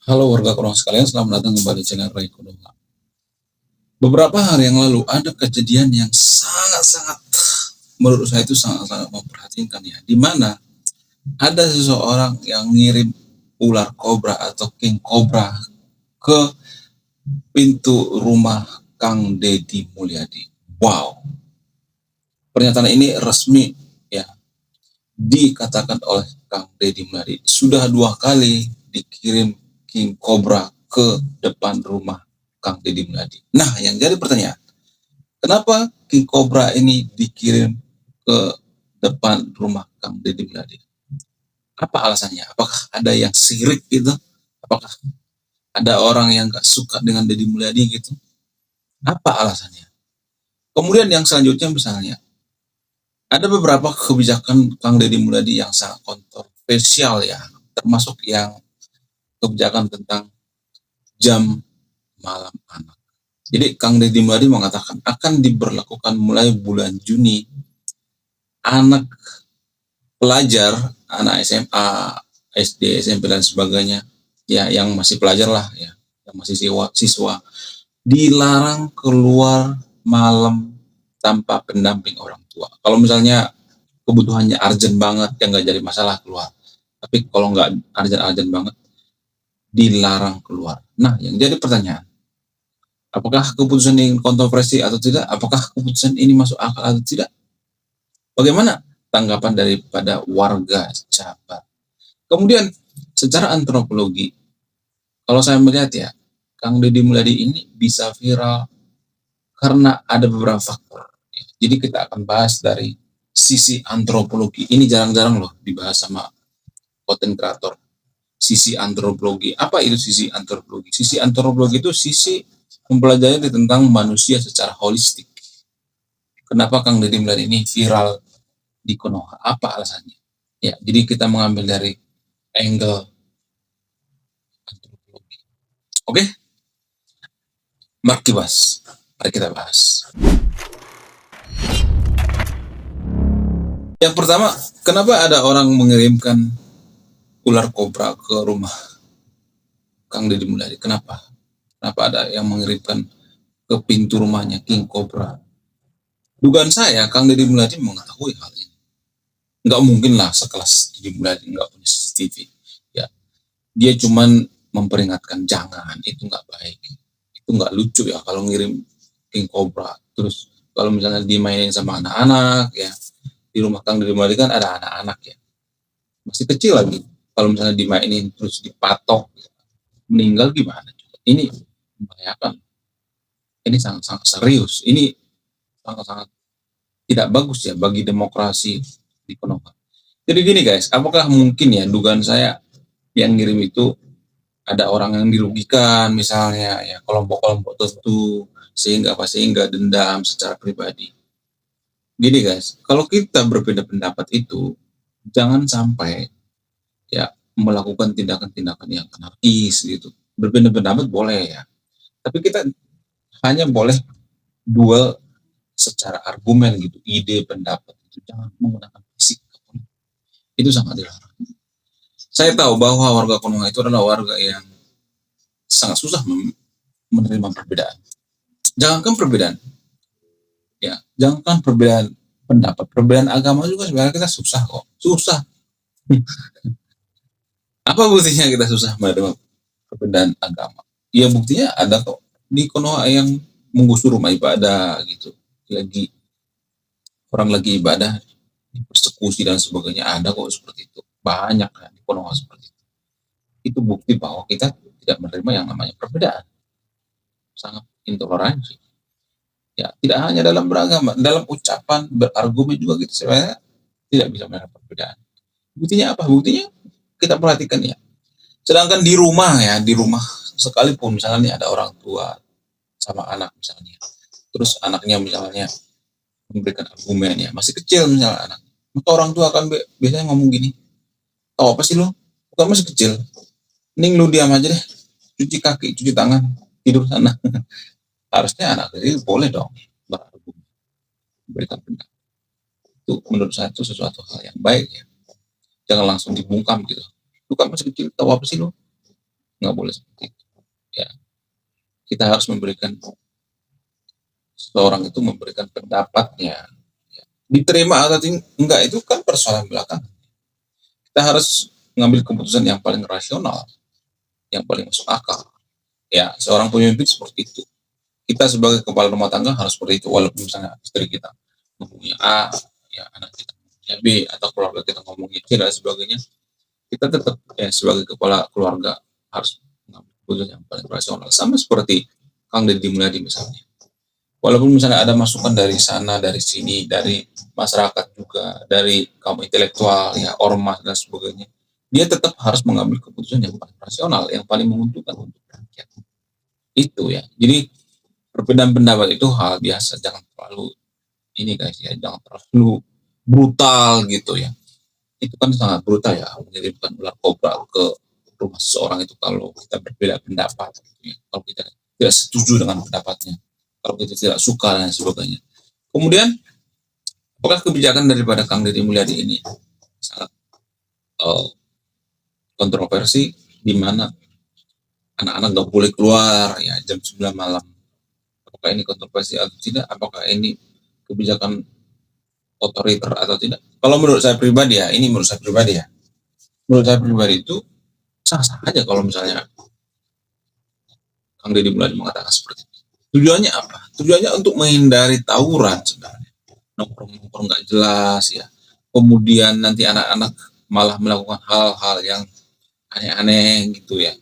Halo warga Konoha sekalian, selamat datang kembali di channel Ray Konoha. Beberapa hari yang lalu ada kejadian yang sangat-sangat, menurut saya itu sangat-sangat memperhatikan ya, di mana ada seseorang yang ngirim ular kobra atau king kobra ke pintu rumah Kang Deddy Mulyadi. Wow, pernyataan ini resmi ya, dikatakan oleh Kang Deddy Mulyadi. Sudah 2 kali dikirim king kobra ke depan rumah Kang Deddy Mulyadi. Nah, yang jadi pertanyaan, kenapa king kobra ini dikirim ke depan rumah Kang Deddy Mulyadi? Apa alasannya? Apakah ada yang sirik gitu? Apakah ada orang yang gak suka dengan Deddy Mulyadi gitu? Apa alasannya? Kemudian yang selanjutnya misalnya, ada beberapa kebijakan Kang Deddy Mulyadi yang sangat kontroversial ya, termasuk yang kebijakan tentang jam malam anak. Jadi Kang Deddy Mulyadi mengatakan akan diberlakukan mulai bulan Juni, anak pelajar, anak SMA, SD, SMP dan sebagainya, ya yang masih pelajar lah ya, yang masih siswa dilarang keluar malam tanpa pendamping orang tua. Kalau misalnya kebutuhannya urgent banget, ya nggak jadi masalah keluar. Tapi kalau nggak urgent banget, dilarang keluar. Nah, yang jadi pertanyaan, apakah keputusan ini kontroversi atau tidak? Apakah keputusan ini masuk akal atau tidak? Bagaimana tanggapan daripada warga Jabar? Kemudian secara antropologi, kalau saya melihat ya, Kang Deddy Mulyadi ini bisa viral karena ada beberapa faktor. Jadi kita akan bahas dari sisi antropologi. Ini jarang-jarang loh dibahas sama content creator. Sisi antropologi. Apa itu sisi antropologi? Sisi antropologi itu sisi mempelajari tentang manusia secara holistik. Kenapa Kang Deddy Mulyadi ini viral di Konoha? Apa alasannya? Ya, jadi kita mengambil dari angle antropologi. Oke, Markibas. Mari kita bahas. Yang pertama, kenapa ada orang mengirimkan ular kobra ke rumah Kang Deddy Mulyadi? Kenapa? Kenapa ada yang mengirimkan ke pintu rumahnya king kobra? Dugaan saya, Kang Deddy Mulyadi mengetahui hal ini. Nggak mungkin lah sekelas Deddy Mulyadi nggak punya CCTV. Ya, dia cuman memperingatkan jangan, itu nggak baik. Itu nggak lucu ya kalau ngirim king kobra. Terus kalau misalnya dimainin sama anak-anak ya, di rumah Kang Deddy Mulyadi kan ada anak-anak ya, masih kecil lagi. Kalau misalnya dimainin terus dipatok, meninggal gimana? Ini membahayakan. Ini sangat-sangat serius. Ini sangat-sangat tidak bagus ya bagi demokrasi di Konoha. Jadi gini guys, apakah mungkin ya dugaan saya yang ngirim itu ada orang yang dirugikan misalnya ya, kelompok-kelompok tertentu, sehingga dendam secara pribadi. Gini guys, kalau kita berbeda pendapat itu jangan sampai ya melakukan tindakan-tindakan yang anarkis gitu. Berbeda pendapat boleh ya, tapi kita hanya boleh duel secara argumen gitu, ide, pendapat itu jangan menggunakan fisik. Itu sangat dilarang. Saya tahu bahwa warga Konoha itu adalah warga yang sangat susah menerima perbedaan. Jangankan perbedaan, ya, jangankan perbedaan pendapat, perbedaan agama juga sebenarnya kita susah kok, susah. Apa buktinya kita susah menerima perbedaan agama? Ya buktinya ada kok di Konoha yang menggusur rumah ibadah gitu, lagi orang lagi ibadah persekusi dan sebagainya, ada kok seperti itu, banyak kan di Konoha seperti itu bukti bahwa kita tidak menerima yang namanya perbedaan, sangat intoleransi ya, tidak hanya dalam beragama, dalam ucapan, berargumen juga kita sebenarnya tidak bisa menerima perbedaan. Buktinya apa? Buktinya kita perhatikan ya, sedangkan di rumah ya, di rumah sekalipun misalnya ada orang tua sama anak misalnya, terus anaknya misalnya memberikan argumen ya, masih kecil misalnya anak, maka orang tua akan biasanya ngomong gini, oh apa sih lo, bukan masih kecil, mending lu diam aja deh, cuci kaki, cuci tangan, tidur sana. Harusnya anak kecil boleh dong berargumen, memberikan pendapat. Itu menurut saya itu sesuatu hal yang baik ya, jangan langsung dibungkam gitu, lu kan masih kecil, tahu apa sih lu, nggak boleh seperti itu. Ya, kita harus memberikan seseorang itu memberikan pendapatnya. Ya. Diterima atau enggak itu kan persoalan belakang. Kita harus mengambil keputusan yang paling rasional, yang paling masuk akal. Ya, seorang pemimpin seperti itu. Kita sebagai kepala rumah tangga harus seperti itu, walaupun misalnya istri kita ngomongnya A, ya anak kita ngomongnya B, atau keluarga kita ngomongnya C dan sebagainya, kita tetap ya sebagai kepala keluarga harus mengambil keputusan yang paling rasional. Sama seperti Kang Deddy Mulyadi misalnya. Walaupun misalnya ada masukan dari sana, dari sini, dari masyarakat juga, dari kaum intelektual, ya ormas dan sebagainya, dia tetap harus mengambil keputusan yang paling rasional, yang paling menguntungkan untuk rakyat. Itu ya. Jadi perbedaan pendapat itu hal biasa, jangan terlalu ini guys ya, jangan terlalu brutal gitu ya. Itu kan sangat brutal ya, mengirimkan ular kobra ke rumah seseorang itu kalau kita berbeda pendapat gitu ya. Kalau kita tidak setuju dengan pendapatnya, kalau kita tidak suka dan sebagainya. Kemudian apakah kebijakan daripada Kang Deddy Mulyadi ini sangat uh, kontroversi, di mana anak-anak nggak boleh keluar ya jam 9 malam. Apakah ini kontroversi atau tidak? Apakah ini kebijakan otoriter atau tidak? Kalau menurut saya pribadi ya, ini menurut saya pribadi ya. Menurut saya pribadi itu sah-sah aja kalau misalnya Kang Deddy Mulyadi mengatakan seperti itu. Tujuannya apa? Tujuannya untuk menghindari tawuran sebenarnya. Nongkrong-nongkrong nggak jelas ya. Kemudian nanti anak-anak malah melakukan hal-hal yang aneh-aneh gitu ya.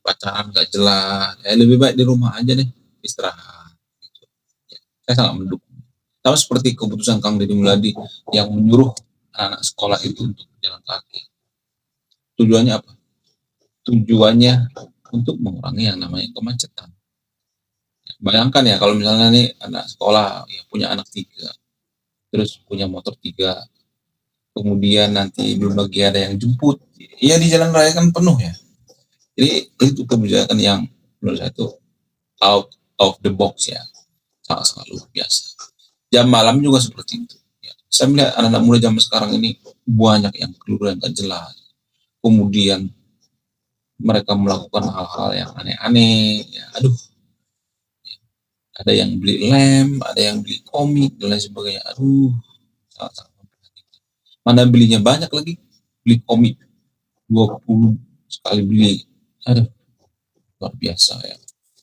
Pacaran nggak jelas. Ya lebih baik di rumah aja deh, istirahat. Gitu. Ya, saya sangat mendukung. Sama seperti keputusan Kang Deddy Mulyadi yang menyuruh anak-anak sekolah itu untuk berjalan kaki. Tujuannya apa? Tujuannya untuk mengurangi yang namanya kemacetan. Bayangkan ya kalau misalnya nih anak sekolah ya punya anak 3, terus punya motor 3, kemudian nanti belum lagi ada yang jemput, ya di jalan raya kan penuh ya. Jadi itu kebijakan yang menurut saya itu out of the box ya, sangat-sangat luar biasa. Jam malam juga seperti itu. Ya. Saya melihat anak-anak muda zaman sekarang ini banyak yang keluar yang gak jelas. Kemudian mereka melakukan hal-hal yang aneh-aneh. Ya, aduh, ada yang beli lem, ada yang beli komik dan lain sebagainya. Aduh, sangat-sangat memperhatikan. Mana belinya banyak lagi, beli komik 20 sekali beli. Aduh, luar biasa ya.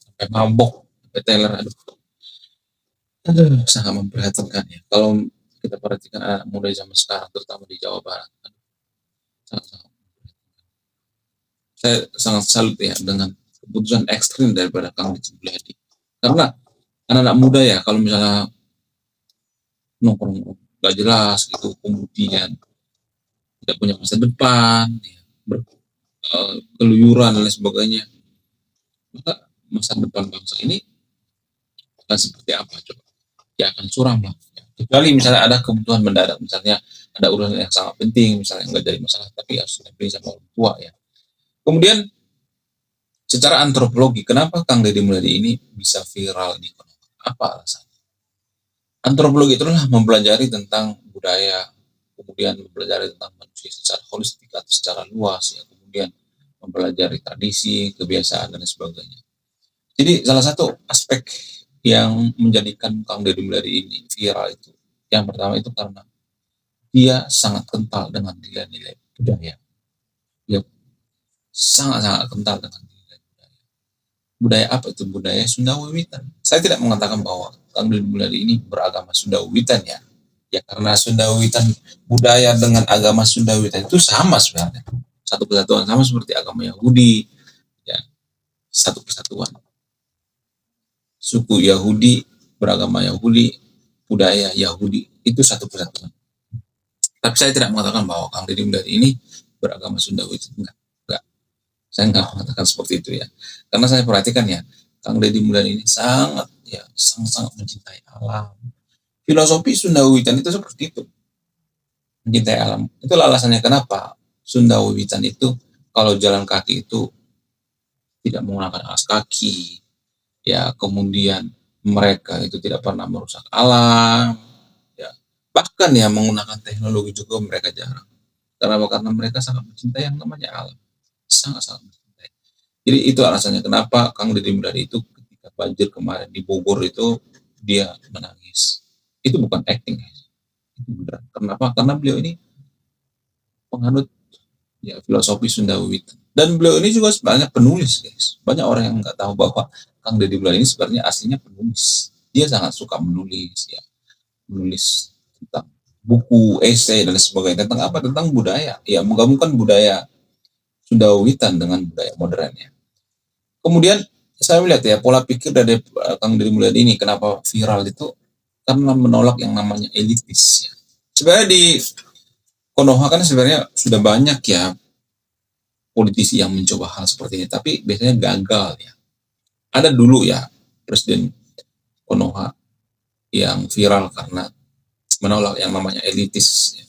Sampai mabok, sampai teler, aduh. Aduh, sangat memperhatikan ya. Kalau kita perhatikan anak muda zaman sekarang, terutama di Jawa Barat, aduh, sangat-sangat. Saya sangat salut ya dengan keputusan ekstrim daripada Kang Deddy Mulyadi. Karena anak-anak muda ya, kalau misalnya nongkrong gak jelas gitu, kemudian tidak punya masa depan, ya, keluyuran dan lain sebagainya, maka masa depan bangsa ini akan seperti apa coba? Ya akan suram lah. Ya. Kecuali misalnya ada kebutuhan mendadak, misalnya ada urusan yang sangat penting, misalnya nggak jadi masalah, tapi harus dibeli sama orang tua ya. Kemudian secara antropologi, kenapa Kang Deddy Mulyadi ini bisa viral di Konoha? Apa alasannya? Antropologi itu adalah mempelajari tentang budaya, kemudian mempelajari tentang manusia secara holistik atau secara luas ya, kemudian mempelajari tradisi, kebiasaan dan sebagainya. Jadi salah satu aspek yang menjadikan Kang Deddy Mulyadi ini viral itu, yang pertama itu karena dia sangat kental dengan nilai-nilai budaya. Dia sangat-sangat kental dengan nilai budaya. Budaya apa itu? Budaya Sunda Wiwitan. Saya tidak mengatakan bahwa Kang Deddy Mulyadi ini beragama Sunda Wiwitan ya. Ya karena Sunda Wiwitan, budaya dengan agama Sunda Wiwitan itu sama sebenarnya. Satu kesatuan, sama seperti agama Yahudi. Ya, satu kesatuan. Suku Yahudi, beragama Yahudi, budaya Yahudi, itu satu kesatuan. Tapi saya tidak mengatakan bahwa Kang Deddy Mulyadi ini beragama Sunda Wiwitan. Enggak. Saya enggak mengatakan seperti itu ya. Karena saya perhatikan ya, Kang Deddy Mulyadi ini sangat mencintai alam. Filosofi Sunda Wiwitan itu seperti itu. Mencintai alam. Itulah alasannya kenapa Sunda Wiwitan itu kalau jalan kaki itu tidak menggunakan alas kaki. Ya, kemudian mereka itu tidak pernah merusak alam. Ya, bahkan ya menggunakan teknologi juga mereka jarang. Karena mereka sangat mencintai yang namanya alam. Sangat-sangat mencintai. Jadi itu alasannya kenapa Kang Deddy Mulyadi itu ketika banjir kemarin di Bogor itu dia menangis. Itu bukan acting, guys. Itu beneran. Kenapa? Karena beliau ini penganut ya filosofi Sunda Wiwitan. Dan beliau ini juga sebenarnya penulis, guys. Banyak orang yang nggak tahu bahwa Kang Deddy Mulyadi ini sebenarnya aslinya penulis. Dia sangat suka menulis, ya, menulis tentang buku, esai dan sebagainya. Tentang apa? Tentang budaya. Ya, menggabungkan budaya Sunda Wiwitan dengan budaya modern, ya. Kemudian saya melihat ya pola pikir dari Kang Deddy Mulyadi ini kenapa viral itu karena menolak yang namanya elitis, ya. Sebenarnya di Konoha kan sebenarnya sudah banyak ya politisi yang mencoba hal seperti ini, tapi biasanya gagal, ya. Ada dulu ya Presiden Konoha yang viral karena menolak yang namanya elitis, ya.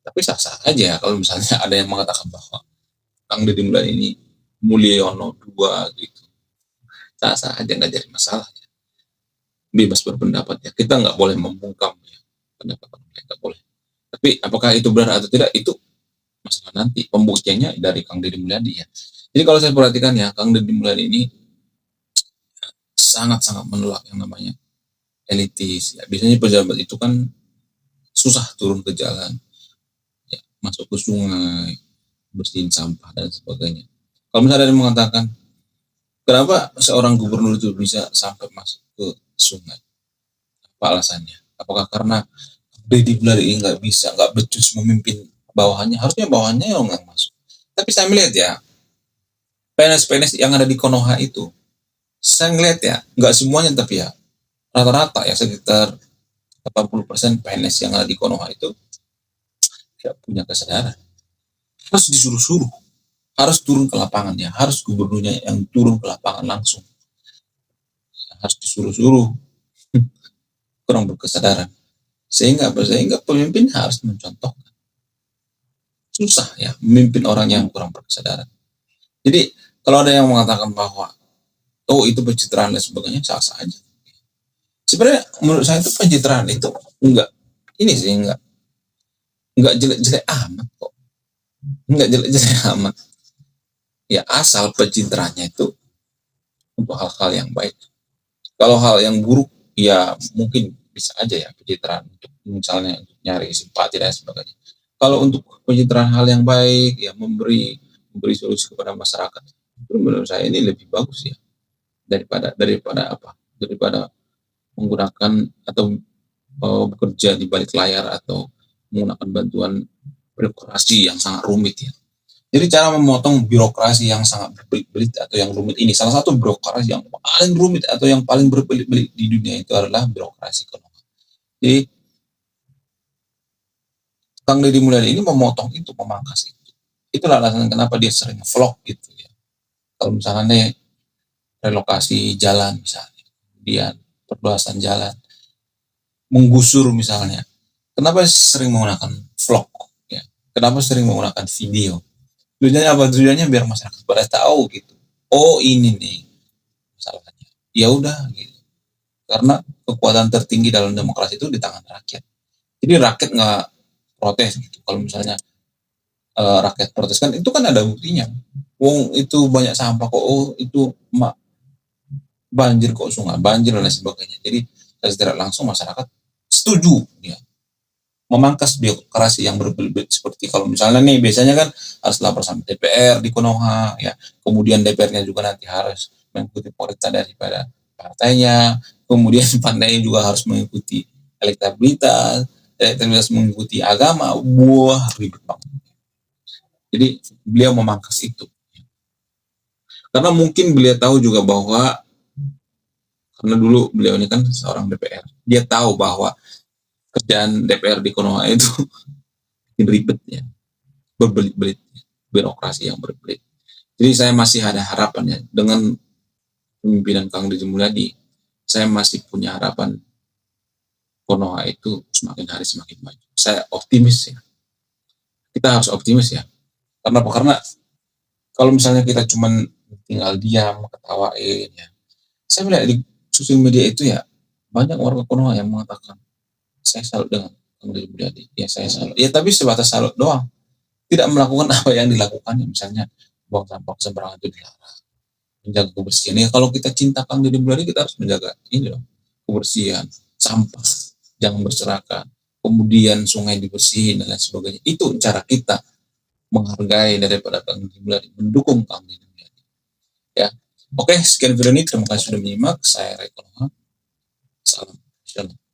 Tapi sah-sah aja kalau misalnya ada yang mengatakan bahwa Kang Deddy Mulyadi ini Mulyono II gitu, sah-sah aja, nggak jadi masalah, ya. Bebas berpendapat, ya, kita nggak boleh membungkam, ya, pendapat mereka, nggak boleh. Tapi apakah itu benar atau tidak itu masalah nanti, pembuktiannya dari Kang Deddy Mulyadi, ya. Jadi kalau saya perhatikan ya Kang Deddy Mulyadi ini sangat-sangat menolak yang namanya elitis, ya. Biasanya pejabat itu kan susah turun ke jalan, ya, masuk ke sungai, bersihin sampah dan sebagainya. Kalau misalnya ada yang mengatakan kenapa seorang gubernur itu bisa sampai masuk ke sungai, apa alasannya? Apakah karena Deddy Mulyadi nggak bisa, nggak becus memimpin bawahannya? Harusnya bawahannya yang nggak masuk. Tapi saya melihat ya PNS-PNS yang ada di Konoha itu, saya ngeliat ya nggak semuanya, tapi ya rata-rata ya sekitar 80% PNS yang ada di Konoha itu tidak punya kesadaran. Harus disuruh-suruh, harus turun ke lapangan, ya, harus gubernurnya yang turun ke lapangan langsung, harus disuruh-suruh. Kurang berkesadaran, sehingga pemimpin harus mencontohkan. Susah ya memimpin orang yang kurang berkesadaran. Jadi kalau ada yang mengatakan bahwa oh itu pencitraan dan sebagainya, sah-sah aja. Sebenarnya menurut saya itu pencitraan itu enggak ini sih, enggak jelek-jelek amat kok. Enggak jelek-jelek amat. Ya asal pencitraannya itu untuk hal-hal yang baik. Kalau hal yang buruk ya mungkin bisa aja ya pencitraan untuk misalnya untuk nyari simpati dan sebagainya. Kalau untuk pencitraan hal yang baik ya memberi solusi kepada masyarakat, itu menurut saya ini lebih bagus ya daripada apa? Daripada menggunakan atau bekerja di balik layar atau menggunakan bantuan birokrasi yang sangat rumit, ya. Jadi cara memotong birokrasi yang sangat berbelit-belit atau yang rumit ini, salah satu birokrasi yang paling rumit atau yang paling berbelit-belit di dunia itu adalah birokrasi Konoha. Jadi Kang Deddy Mulyadi ini memotong itu, memangkas itu. Itulah alasan kenapa dia sering vlog gitu ya. Kalau misalnya nih relokasi jalan misalnya, kemudian perluasan jalan, menggusur misalnya. Kenapa sering menggunakan vlog? Ya. Kenapa sering menggunakan video? Tujuannya apa? Tujuannya biar masyarakat pada tahu gitu. Oh ini nih masalahnya. Ya udah gitu. Karena kekuatan tertinggi dalam demokrasi itu di tangan rakyat. Jadi rakyat nggak protes gitu. Kalau misalnya rakyat protes kan itu kan ada buktinya. Wong itu banyak sampah kok. Oh itu banjir kok sungai, banjir dan lain sebagainya. Jadi secara langsung masyarakat setuju ya memangkas birokrasi yang berbelit seperti kalau misalnya nih biasanya kan harus lapor sama DPR di Konoha ya, kemudian DPR-nya juga nanti harus mengikuti perintah daripada partainya, kemudian partainya juga harus mengikuti elektabilitas mengikuti agama, wah ribet banget. Jadi beliau memangkas itu karena mungkin beliau tahu juga bahwa karena dulu beliau ini kan seorang DPR, dia tahu bahwa kerjaan DPR di Konoha itu ribet ya, berbelit-belit, birokrasi yang berbelit. Jadi saya masih ada harapan ya dengan pemimpinan Kang Deddy Mulyadi. Saya masih punya harapan Konoha itu semakin hari semakin maju. Saya optimis ya. Kita harus optimis ya. Karena apa? Karena kalau misalnya kita cuman tinggal diam, ketawain ya. Saya melihat di sosial media itu ya banyak warga Konoha yang mengatakan saya salut dengan Kang Deddy Mulyadi. Ya saya salut. Ya tapi sebatas salut doang. Tidak melakukan apa yang dilakukan, misalnya buang sampah sembarangan itu dilarang. menjaga kebersihan. Ya kalau kita cinta Kang Deddy Mulyadi, kita harus menjaga ini loh, kebersihan, sampah jangan berserakan, kemudian sungai dibersihin dan lain sebagainya. Itu cara kita menghargai daripada Kang Deddy Mulyadi, mendukung Kang Deddy Mulyadi. Ya, oke, sekian video ini. Terima kasih sudah menyimak. Saya Ray Konoha. Salam. Shalom.